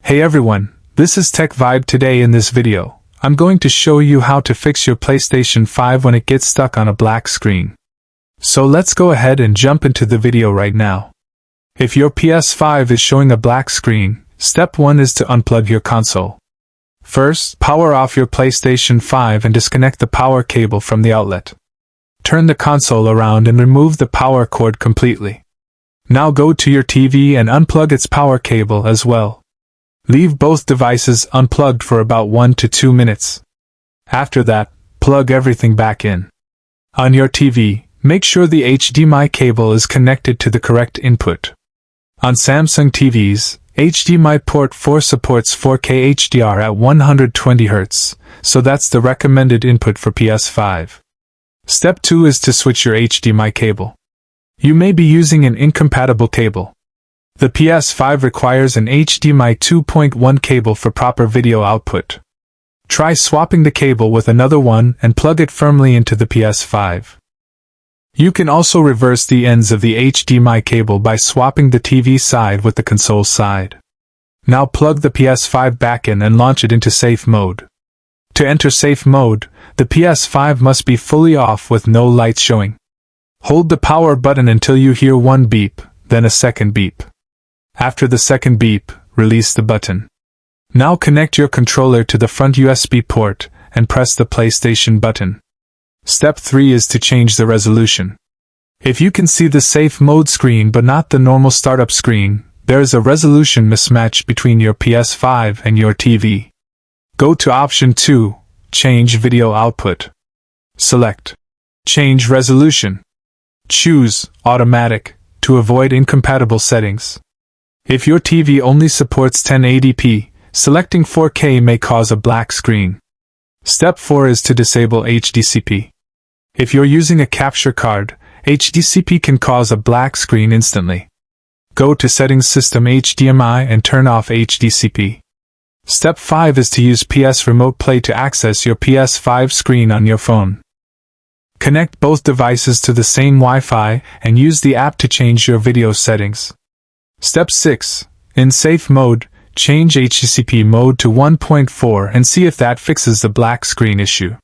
Hey everyone, this is Tech Vibe. Today in this video, I'm going to show you how to fix your PlayStation 5 when it gets stuck on a black screen. So let's go ahead and jump into the video right now. If your PS5 is showing a black screen, step 1 is to unplug your console. First, power off your PlayStation 5 and disconnect the power cable from the outlet. Turn the console around and remove the power cord completely. Now go to your TV and unplug its power cable as well. Leave both devices unplugged for about 1 to 2 minutes. After that, plug everything back in. On your TV, make sure the HDMI cable is connected to the correct input. On Samsung TVs, HDMI port 4 supports 4K HDR at 120 Hz, so that's the recommended input for PS5. Step 2 is to switch your HDMI cable. You may be using an incompatible cable. The PS5 requires an HDMI 2.1 cable for proper video output. Try swapping the cable with another one and plug it firmly into the PS5. You can also reverse the ends of the HDMI cable by swapping the TV side with the console side. Now plug the PS5 back in and launch it into safe mode. To enter safe mode, the PS5 must be fully off with no light showing. Hold the power button until you hear one beep, then a second beep. After the second beep, release the button. Now connect your controller to the front USB port and press the PlayStation button. Step 3 is to change the resolution. If you can see the safe mode screen but not the normal startup screen, there is a resolution mismatch between your PS5 and your TV. Go to option 2, change video output. Select change resolution. Choose automatic to avoid incompatible settings. If your TV only supports 1080p, selecting 4K may cause a black screen. Step 4 is to disable HDCP. If you're using a capture card, HDCP can cause a black screen instantly. Go to Settings System HDMI and turn off HDCP. Step 5 is to use PS Remote Play to access your PS5 screen on your phone. Connect both devices to the same Wi-Fi and use the app to change your video settings. Step 6. In safe mode, change HDCP mode to 1.4 and see if that fixes the black screen issue.